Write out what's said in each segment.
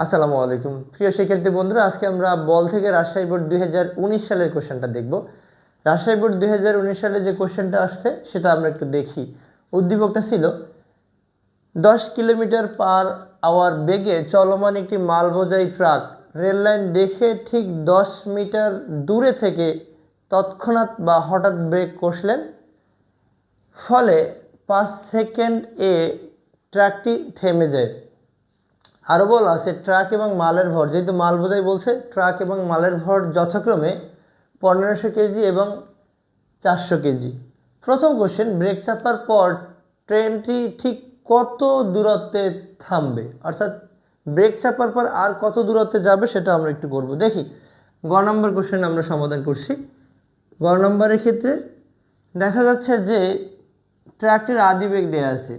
আসসালামু আলাইকুম প্রিয় শিক্ষার্থী বন্ধুরা, আজকে আমরা বল থেকে রাজশাহী বোর্ড 2019 সালের কোশ্চেনটা দেখব। রাজশাহী বোর্ড 2019 সালে যে কোশ্চেনটা আসছে সেটা আমরা একটু দেখি। উদ্দীপকটা ছিল 10 কিলোমিটার পার আওয়ার বেগে চলমান একটি মালবোঝাই ট্রাক রেললাইন দেখে ঠিক 10 মিটার দূরে থেকে তৎক্ষণাৎ বা হঠাৎ ব্রেক কষলেন, ফলে 5 সেকেন্ড ট্রাকটি থেমে যায়। আরও বলা আছে ট্রাক এবং মালের ভর, যেহেতু মাল বোঝাই বলছে, ট্রাক এবং মালের ভর যথাক্রমে 1500 কেজি এবং 400 কেজি। প্রথম কোশ্চেন, ব্রেক চাপার পর ট্রেনটি ঠিক কত দূরত্বে থামবে, অর্থাৎ ব্রেক চাপার পর আর কত দূরত্বে যাবে সেটা আমরা একটু করব। দেখি গ নম্বর কোশ্চেন আমরা সমাধান করছি। গ নম্বরের ক্ষেত্রে দেখা যাচ্ছে যে ট্রাকটির আদিবেগ দেওয়া আছে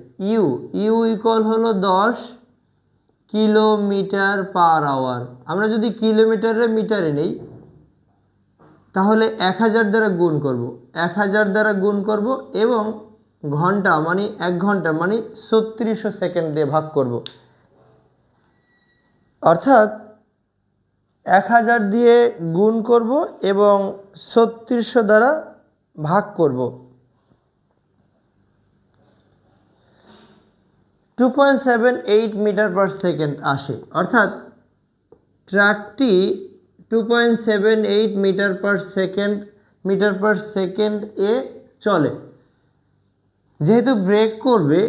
ইউ ইকুয়াল হলো 10 কিলোমিটার পার আওয়ার। আমরা যদি কিলোমিটারে মিটারে নেই তাহলে 1000 দ্বারা গুণ করব, 1000 দ্বারা গুণ করব এবং ঘন্টা মানে 1 ঘন্টা মানে 3600 সেকেন্ড দিয়ে ভাগ করব, অর্থাৎ 1000 দিয়ে গুণ করব এবং 3600 দ্বারা ভাগ করব। 2.78 মিটার পার সেকেন্ড আসে, অর্থাৎ ট্রাকটি 2.78 মিটার পার সেকেন্ড এ চলে। যেহেতু ব্রেক করবে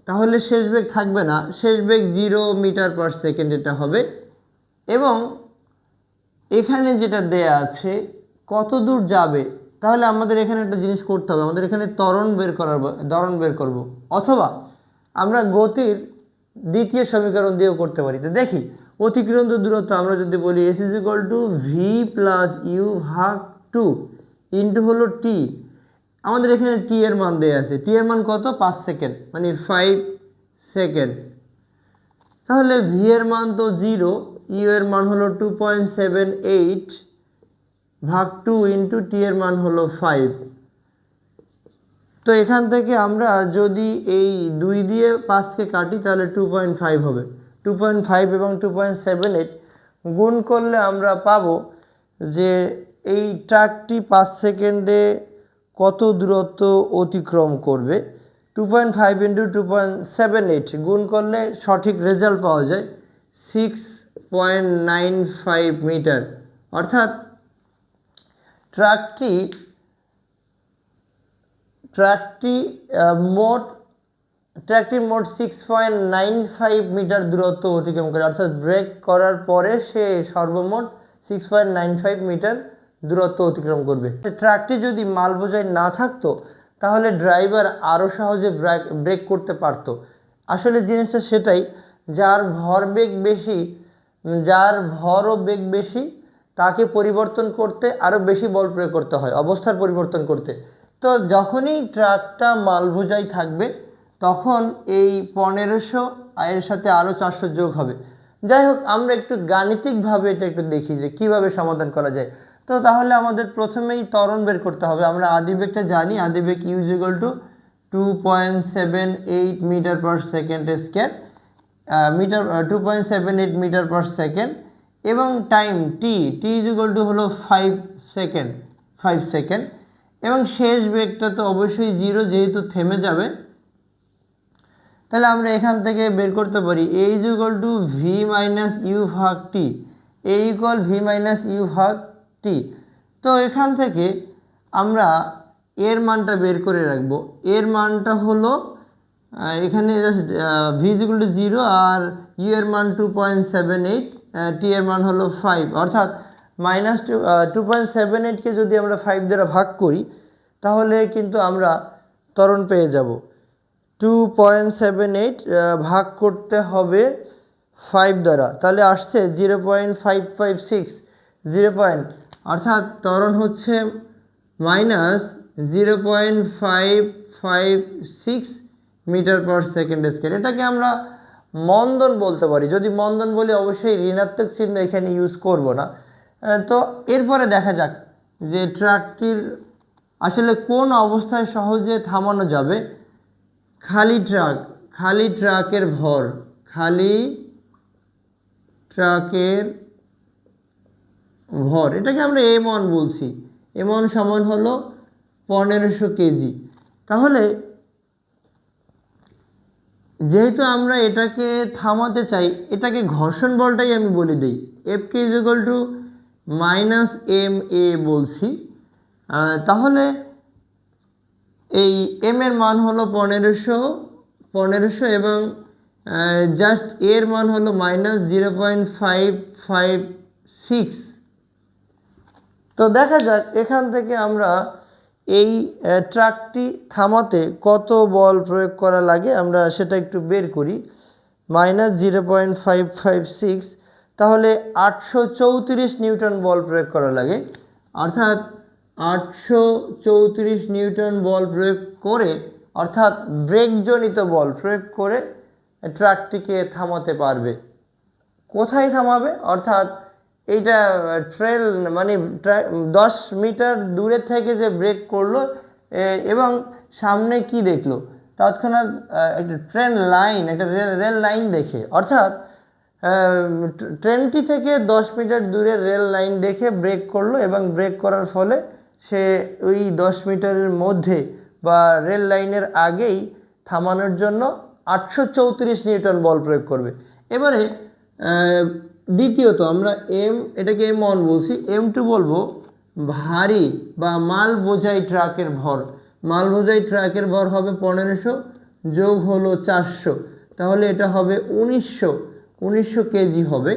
তাহলে শেষ বেগ থাকবে না, শেষ বেগ 0 মিটার পার সেকেন্ড এটা হবে। এবং এখানে যেটা দেয়া আছে কত দূর যাবে, তাহলে আমাদের এখানে একটা জিনিস করতে হবে, আমাদের এখানে ত্বরণ বের করব, অথবা আমরা গতির দ্বিতীয় সমীকরণ দিয়েও করতে পারি। তো দেখি অতিক্রান্ত দূরত্ব আমরা যদি বলি S is equal to V plus U ভাগ 2 ইন্টু হলো টি। আমাদের এখানে টি এর মান দেওয়া আছে, টি এর মান কত, 5 সেকেন্ড মানে 5 সেকেন্ড। তাহলে ভি এর মান তো 0, ইউ এর মান হলো 2.78 ভাগ 2 ইন্টু টি এর মান হলো 5। তো এখান থেকে আমরা যদি এই 2 দিয়ে 5কে কাটি তাহলে 2.5 হবে। 2.5 এবং 2.78 গুণ করলে আমরা পাবো যে এই ট্রাকটি 5 সেকেন্ডে কত দূরত্ব অতিক্রম করবে। 2.5 ইন্টু 2.78 গুণ করলে সঠিক রেজাল্ট পাওয়া যায় 6.95 মিটার। অর্থাৎ ট্রাকটি মোট 6.95 মিটার দূরত্ব অতিক্রম করে, অর্থাৎ ব্রেক করার পরে সে সর্বমোট 6.95 মিটার দূরত্ব অতিক্রম করবে। ট্রাকটি যদি মাল বোঝাই না থাকতো তাহলে ড্রাইভার আরও সহজে ব্রেক করতে পারত। আসলে জিনিসটা সেটাই, যার ভর ও বেগ বেশি তাকে পরিবর্তন করতে আরও বেশি বল প্রয়োগ করতে হয়, অবস্থার পরিবর্তন করতে। তো যখনই ট্রাকটা মাল বোঝাই থাকবে তখন এই 1500 এর সাথে আরও 400 যোগ হবে। যাই হোক, আমরা একটু গাণিতিকভাবে এটা একটু দেখি যে কিভাবে সমাধান করা যায়। তো তাহলে আমাদের প্রথমেই ত্বরণ বের করতে হবে। আমরা আদিবেগটা জানি, আদিবেগ U is equal to 2.78 metre per second square, 2.78 metre per second, এবং time T is equal to হলো 5 সেকেন্ড, এবং শেষ বেগটা তো অবশ্যই 0 যেহেতু থেমে যাবে। তাহলে আমরা এখান থেকে বের করতে পারি A is equal to V minus U ভাগ T, A equal V minus U ভাগ টি। তো এখান থেকে আমরা এর মানটা বের করে রাখবো। এর মানটা হলো এখানে just V is equal to 0 আর ইউ এর মান 2.78, টি এর মান হলো 5, অর্থাৎ মাইনাস 2.78কে যদি আমরা 5 দ্বারা ভাগ করি তাহলে কিন্তু আমরা ত্বরণ পেয়ে যাব। 2.78 ভাগ করতে হবে 5 দ্বারা, তাহলে আসছে 0.556, অর্থাৎ ত্বরণ হচ্ছে minus 0.556 metre per second square. এটাকে আমরা মন্দন বলতে পারি। যদি মন্দন বলি অবশ্যই ঋণাত্মক চিহ্ন এখানে ইউজ করব না। তো এরপরে দেখা যাক যে ট্রাকটির আসলে কোন অবস্থায় সহজে থামানো যাবে। খালি ট্রাকের ভর, খালি ট্রাকের ভর, এটাকে আমরা m1 বলছি। m1 সমান হলো 1500 কেজি। তাহলে যেহেতু আমরা এটাকে থামাতে চাই, এটাকে ঘর্ষণ বলটাই আমি বলে দিই, এফ কে is equal to minus M A বলছি। তাহলে এই এম এর মান হলো 1500 এবং জাস্ট এর মান হলো -0.556। তো দেখা যাক এখান থেকে আমরা এই ট্রাকটি থামাতে কত বল প্রয়োগ করা লাগে আমরা সেটা একটু বের করি। -0.556, তাহলে 834 নিউটন বল প্রয়োগ করা লাগে। অর্থাৎ 834 নিউটন বল প্রয়োগ করে, অর্থাৎ ব্রেকজনিত বল প্রয়োগ করে ট্রাকটিকে থামাতে পারবে। কোথায় থামাবে? অর্থাৎ এইটা ট্রেল মানে 10 মিটার দূরে থেকে যে ব্রেক করলো এবং সামনে কি দেখলো, তৎক্ষণাৎ একটা ট্রেন লাইন, একটা রেল লাইন দেখে, অর্থাৎ ট্রেনটি থেকে 10 মিটার দূরে রেল লাইন দেখে ব্রেক করলো এবং ব্রেক করার ফলে সে ওই 10 মিটারের মধ্যে বা রেল লাইনের আগেই থামানোর জন্য 834 নিউটন বল প্রয়োগ করবে। এবারে দ্বিতীয়ত আমরা এটাকে m1 বলছি, m2 বলবো ভারী বা মাল বোঝাই ট্রাকের ভর। মাল বোঝাই ট্রাকের ভর হবে 1500 যোগ হলো 400, তাহলে এটা হবে 1900 কেজি হবে,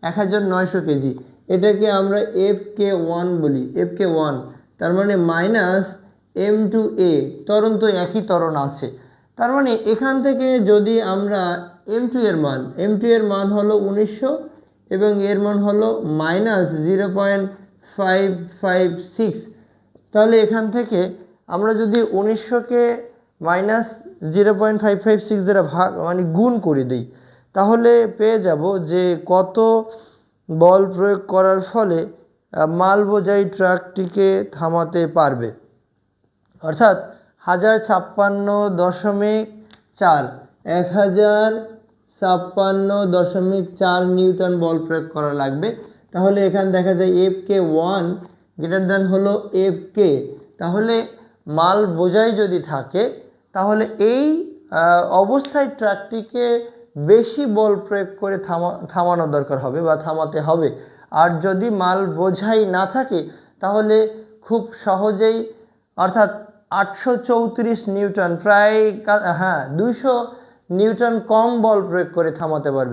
1900 কেজি। এটাকে আমরা FK1 বলি, FK1, তার মানে মাইনাস M2A, ত্বরণ তো একই ত্বরণ আছে। তার মানে এখান থেকে যদি আমরা M2 এর মান হলো 1900 এবং এর মান হলো -0.556, তাহলে এখান থেকে আমরা যদি 1900-কে -0.556 দ্বারা ভাগ মানে গুণ করে দিই, তাহলে পেয়ে যাব যে কত বল প্রয়োগ করার ফলে মাল বোঝাই ট্রাকটিকে থামাতে পারবে। অর্থাৎ 1056.4 নিউটন বল প্রয়োগ করা লাগবে। তাহলে এখানে দেখা যায় FK1 গ্রেটার দ্যান হলো FK, তাহলে মাল বোঝাই যদি থাকে তাহলে এই অবস্থায় ট্রাকটিকে বেশি বল প্রয়োগ করে থামানো দরকার হবে বা থামাতে হবে। আর যদি মাল বোঝাই না থাকে তাহলে খুব সহজেই, অর্থাৎ 834 নিউটন, প্রায় 200 নিউটন কম বল প্রয়োগ করে থামাতে পারবে।